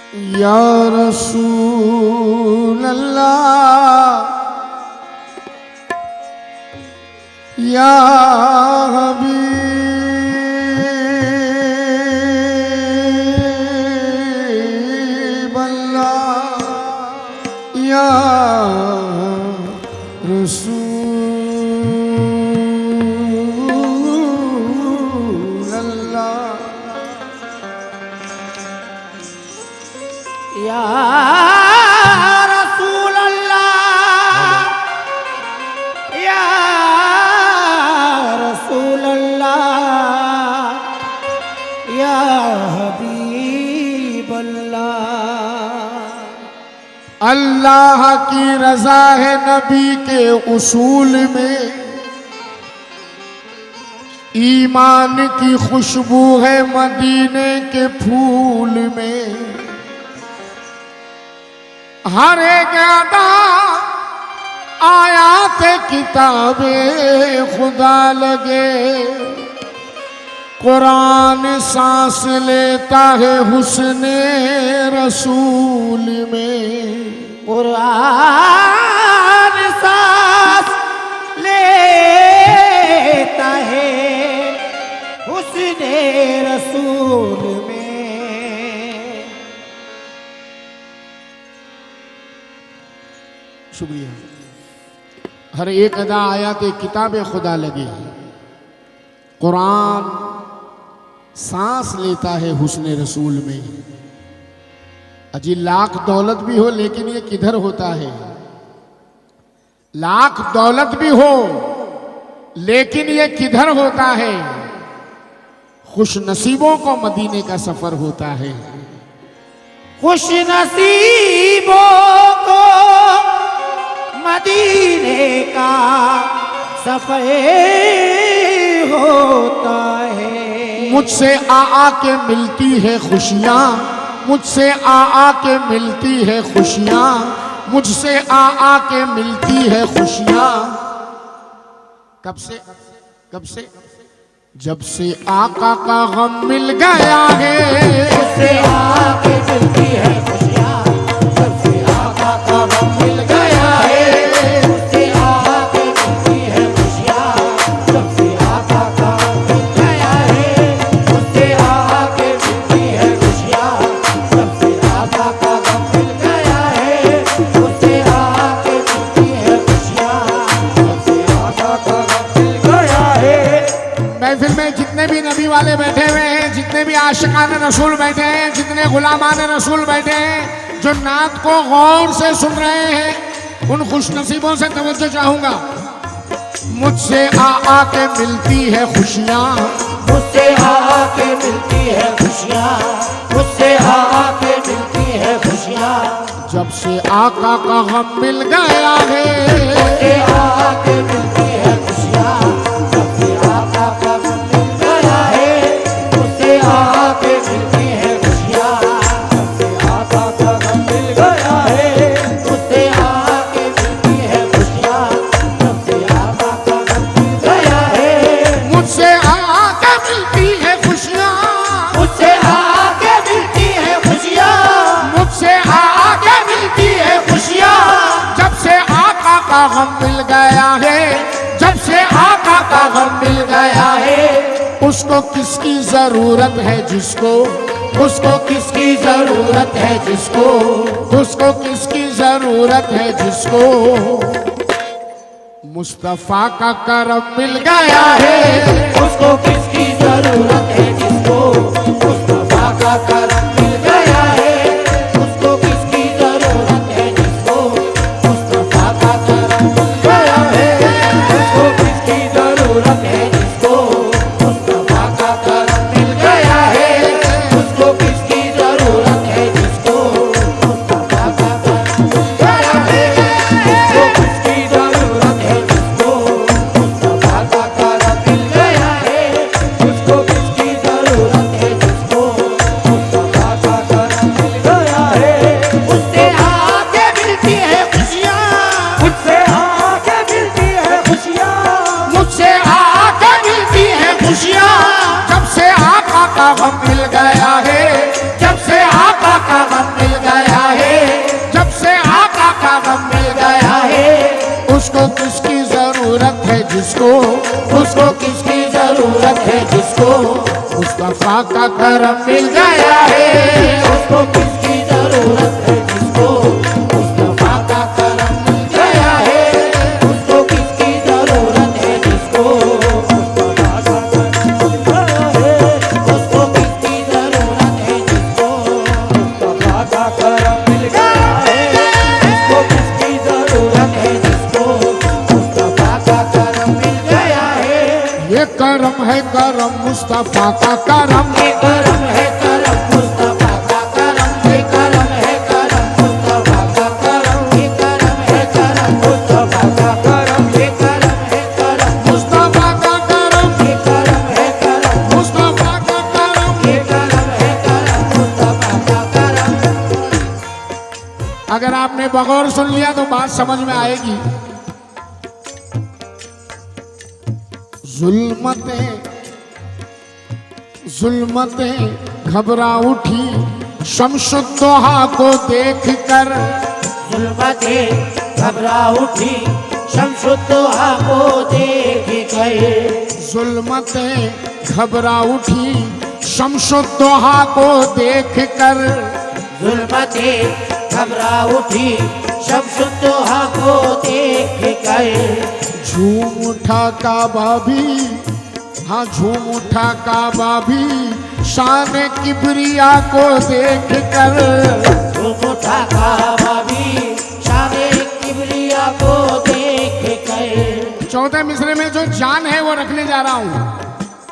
या रसूल अल्लाह या हबीब अल्लाह या रसूल अल्लाह या रसूल अल्लाह या रसूल अल्लाह या हबीब अल्लाह। अल्लाह की रज़ा है नबी के उसूल में, ईमान की खुशबू है मदीने के फूल में। हर एक अदा आयात किताबे खुदा लगे, कुरान सांस लेता है हुस्ने रसूल में। कुरान सांस लेता है हुस्ने रसूल में। शुक्रिया। हर एक अदा आयात किताबे खुदा लगे, कुरान सांस लेता है हुस्ने रसूल में। अजी लाख दौलत भी हो लेकिन ये किधर होता है? लाख दौलत भी हो लेकिन ये किधर होता है? खुश नसीबों को मदीने का सफर होता है। खुश नसीबों को मदीने का सफर होता है। मुझसे आ के मिलती है खुशियाँ, मुझसे आ के मिलती है खुशियाँ, मुझसे आ के मिलती है खुशियाँ। कब से? कब से? जब से आका का गम मिल गया है, मुझसे आके मिलती है खुशियाँ। जब से आका का गम मिल गया है, मुझसे आके मिलती है खुशियाँ। जब से आका का गम मिल गया है, मुझसे आके मिलती है खुशियाँ। जब से आका का गम मिल गया है, मुझसे आके मिलती है खुशियाँ। जब से आका का गम मिल गया है। महफिल में जितने भी नबी वाले बैठे हुए हैं, जितने भी आशिकान रसूल बैठे हैं, जितने गुलामान रसूल बैठे हैं, जो नात को गौर से सुन रहे हैं, उन खुशनसीबों से तवज्जो चाहूंगा। मुझसे आ के मिलती है खुशियाँ, मुझसे आ के मिलती है खुशियाँ, मुझसे आ के मिलती है खुशियाँ। जब से आका का गम मिल गया है, मुझसे आ के मिलती है खुशियाँ। जब से आका का गम मिल गया है, मुझसे आ के मिलती है खुशियाँ। जब से आका का गम मिल गया है, मुझसे आ के मिलती है खुशियाँ। जब से आका का गम मिल गया है, मुझसे आ के मिलती है खुशियाँ। मुझसे आ के मिलती है खुशियाँ। मुझसे आ के मिलती है खुशियाँ। जब से आका का गम मिल गया है, जब से आका का गम मिल गया है। उसको किसकी जरूरत है जिसको, उसको किसकी जरूरत है जिसको, उसको किसकी जरूरत है जिसको मुस्तफा का करम मिल गया है। उसको किसकी जरूरत है जिसको मुस्तफा का करम मिल गया है। उसको किसकी जरूरत है जिसको मुस्तफा का करम मिल गया है। उसको किसकी जरूरत है जिसको मुस्तफा का करम मिल गया है। उसको किसकी जरूरत है जिसको मुस्तफा का करम मिल गया है। उसको किसकी जरूरत है जिसको मुस्तफा का करम मिल गया है। उसको किसकी जरूरत है जिसको मुस्तफा का करम मिल का करम मिल गया है। उसको किसकी जरूरत है जिसको मुस्तफा का करम मिल गया है। उसको किसकी जरूरत है जिसको मुस्तफा का करम मिल गया है। उसको किसकी जरूरत है जिसको मुस्तफा का करम मिल गया है। उसको किसकी जरूरत है जिसको मुस्तफा का करम मिल गया है। ये करम है करम मुस्तफा का करम। ये करम है करम मुस्तफा का करम। ये करम है करम मुस्तफा का करम। ये करम है करम मुस्तफा का करम। ये करम है करम मुस्तफा का करम। ये करम है करम मुस्तफा का करम। ये करम है करम मुस्तफा का करम। अगर आपने बगौर सुन लिया तो बात समझ में आएगी। जुल्मतें घबरा उठी शमशुद्दोहा को देख कर। जुल्मतें घबरा उठी शमशुद्दोहा को देख कर। जुल्मतें घबरा उठी शमशुद्दोहा को देख कर। जुल्मतें घबरा उठी शमशुद्दोहा को देख कर। झूम उठा काबा भी, हाँ झूम उठा काबा भी शान किबरिया को देख कर। झूम उठा काबा भी शान किबरिया को देख कर। चौथे मिसरे में जो जान है वो रखने जा रहा हूं।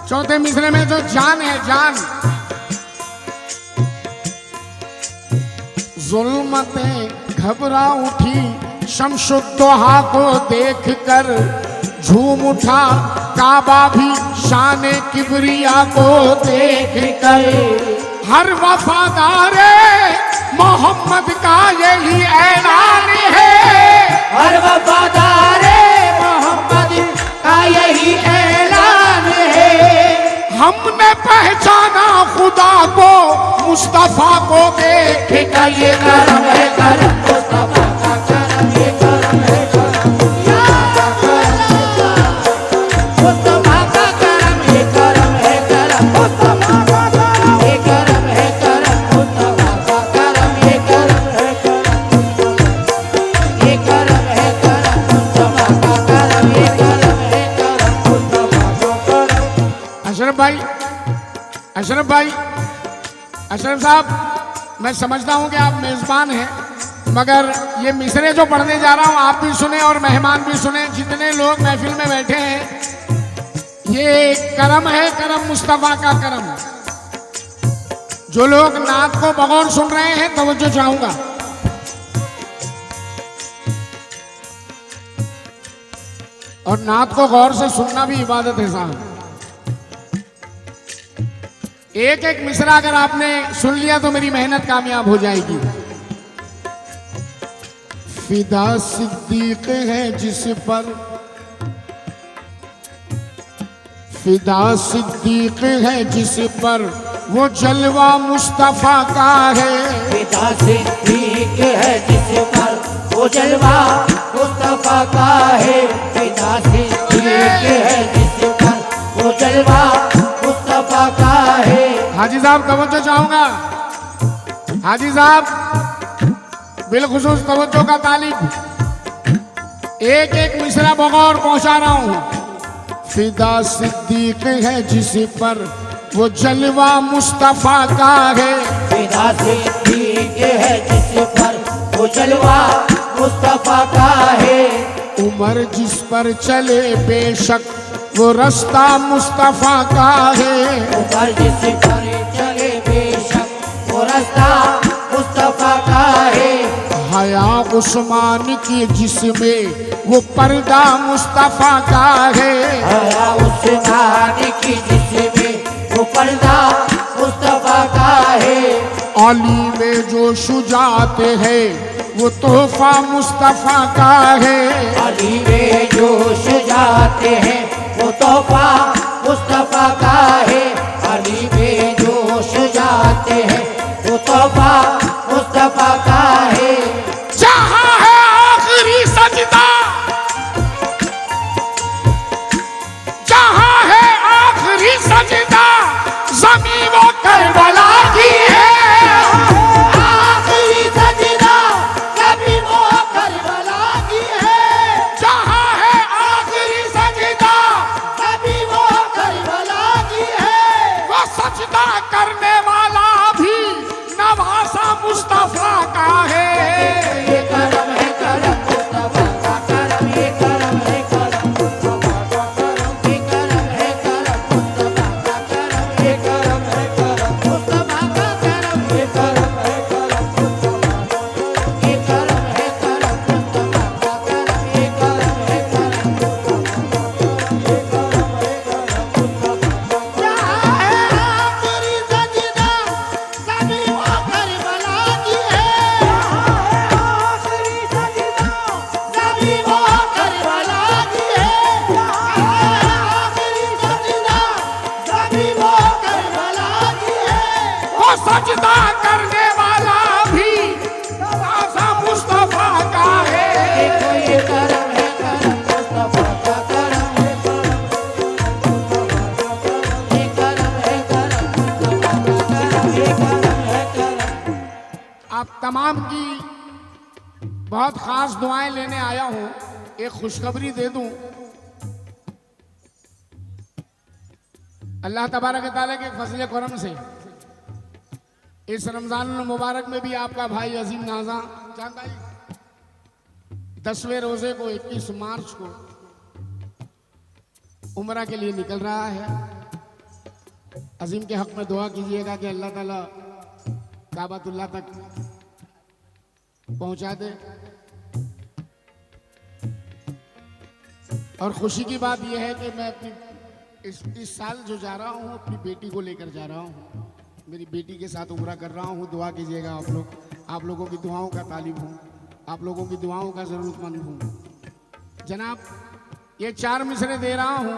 चौथे मिसरे में जो जान है, जान। जुल्मतें घबरा उठी शमशुद्दोहा को देख कर। झूम उठा काबा भी शान किबरिया को देख कर। हर वफादारे मोहम्मद का यही ऐलान है। हर वफादारे मोहम्मद का यही ऐलान है। हमने पहचाना खुदा को मुस्तफा को देख कर। ये करम है करम मुस्तफा का करम। ये करम है करम मुस्तफा का करम। ये करम है करम मुस्तफा का करम। ये करम है करम मुस्तफा का करम। ये करम है करम। ये करम है करम मुस्तफा का करम। ये करम है करम मुस्तफा का करम। अशरफ भाई, अशरफ भाई, अशरफ साहब, मैं समझता हूं कि आप मेजबान हैं, मगर ये मिसरे जो पढ़ने जा रहा हूं आप भी सुने और मेहमान भी सुने। जितने लोग महफिल में बैठे हैं, ये करम है करम मुस्तफा का करम। जो लोग नात को बगौर सुन रहे हैं तवज्जो चाहूंगा। और नात को गौर से सुनना भी इबादत है साहब। एक एक मिसरा अगर आपने सुन लिया तो मेरी मेहनत कामयाब हो जाएगी। फिदा सिद्दीक है जिस पर, फिदा सिद्दीक है जिस पर वो जलवा मुस्तफा का है। फिदा सिद्दीक है जिस पर वो जलवा मुस्तफा का है। फिदा सिद्दीक है जिस पर वो जलवा मुस्तफा का है। हाजी साहब तवज्जो चाहूंगा। हाजी साहब बिलखुसूस तवज्जो का तालिब। एक एक मिसरा बगौर पहुंचा रहा हूं। फिदा सिद्दीक है जिस पर वो जलवा मुस्तफा का है। फिदा सिद्दीक है जिस पर वो जलवा मुस्तफा का है। उमर जिस पर चले बेशक वो रास्ता मुस्तफा का है। उमर जिस पर चले बेशक वो रास्ता मुस्तफा का है। हया उस्मान की जिसमें वो पर्दा मुस्तफा का है। हया उस्मान की जिसमें वो पर्दा मुस्तफा का है। अली में जो शुजात है वो तोहफा मुस्तफा का है। अली में जो शुजात है वो तोहफा मुस्तफा का है। अली में जो शुजात है वो तोहफा मुस्तफा का है। जहां है आखिरी सजदा, जहां है आखिरी सजदा, ज़मीन वो मुस्तफा का है। ये करम है करम मुस्तफा का करम, ये करम है करम मुस्तफा का करम, ये करम है करम मुस्तफा का करम, ये करम है करम मुस्तफा का करम, ये करम है करम मुस्तफा का करम, ये करम है करम मुस्तफा का करम, ये करम है करम मुस्तफा का करम, ये करम है करम मुस्तफा का करम। आखिरी सजदा सभी वो करबला की है, आखिरी सजदा सभी वो करबला की है, आखिरी सजदा सभी वो करबला की है। वो सजदा करने वाला भी राजा मुस्तफा का है। देखो ये करम है करम मुस्तफा का करम, ये करम ये करम है करम मुस्तफा का करम, ये करम है करम। आप तमाम की बहुत खास दुआएं लेने आया हूं। एक खुशखबरी दे दूं, अल्लाह तबारक तआला के फजल करम से इस रमजान मुबारक में भी आपका भाई अजीम नाजा चांद भाई 10वें रोजे को 21 मार्च को उम्रा के लिए निकल रहा है। अजीम के हक में दुआ कीजिएगा कि अल्लाह ताला काबतुल्लाह तक पहुंचा दे। और खुशी की बात यह है कि मैं अपनी इस साल जो जा रहा हूं अपनी बेटी को लेकर जा रहा हूं। मेरी बेटी के साथ उम्रा कर रहा हूं। दुआ कीजिएगा आप लोग, आप लोगों की दुआओं का तालिब हूं, आप लोगों की दुआओं का जरूरतमंद हूं। जनाब ये 4 मिसरे दे रहा हूं।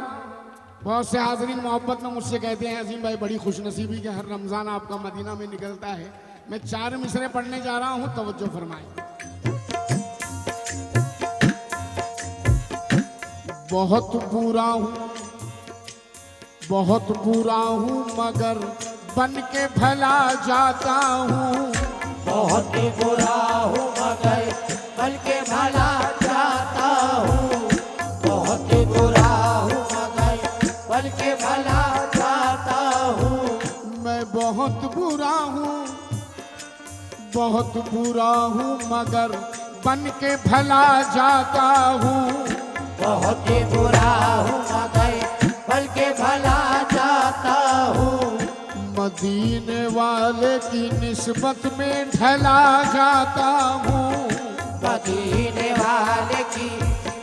बहुत से हाजरीन मोहब्बत में मुझसे कहते हैं अजीम भाई बड़ी खुशनसीबी कि हर रमजान आपका मदीना में निकलता है। मैं 4 मिसरे पढ़ने जा रहा हूं, तवज्जो फरमाएं। बहुत बुरा हूं, बहुत बुरा हूं मगर बन के भला जाता हूं। बहुत बुरा हूँ मगर बल्कि भला चाहता हूँ, बहुत बुरा हूँ मगर बल्कि भला चाहता हूँ। मैं बहुत बुरा हूं, बहुत बुरा हूं मगर बन के भला जाता हूं। बहुत ही बुरा हूँ मगर बल्कि भला चाहता हूँ। मदीने वाले की निस्बत में ढला जाता हूँ। मदीने वाले की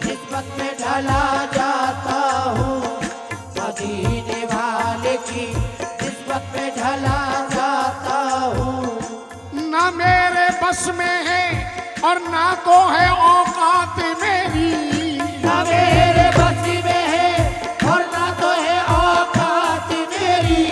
निस्बत में ढला जाता हूँ, मदीने वाले की निस्बत में ढला जाता हूँ। ना मेरे बस में है और ना तो है औकात मेरी। ना मेरे बस में है और ना तो है औकात मेरी।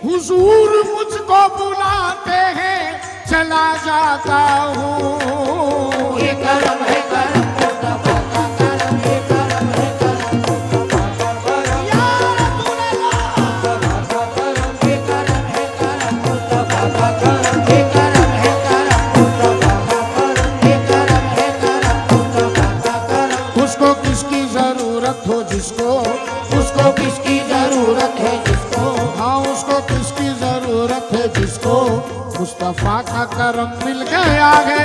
हुजूर मुझको बुलाते हैं चला जाता हूँ। ये करम है करम मुस्तफा का करम, ये करम है करम मुस्तफा का करम। या रसूल अल्लाह मुस्तफा का करम, ये करम है करम मुस्तफा का करम, ये करम है करम मुस्तफा का करम, ये करम है करम मुस्तफा का करम। उसको किसकी जरूरत हो जिसको, उसको किसकी जरूरत है जिसको, हाँ उसको किसकी जरूरत है जिसको मुस्तफा का करम मिल गया है।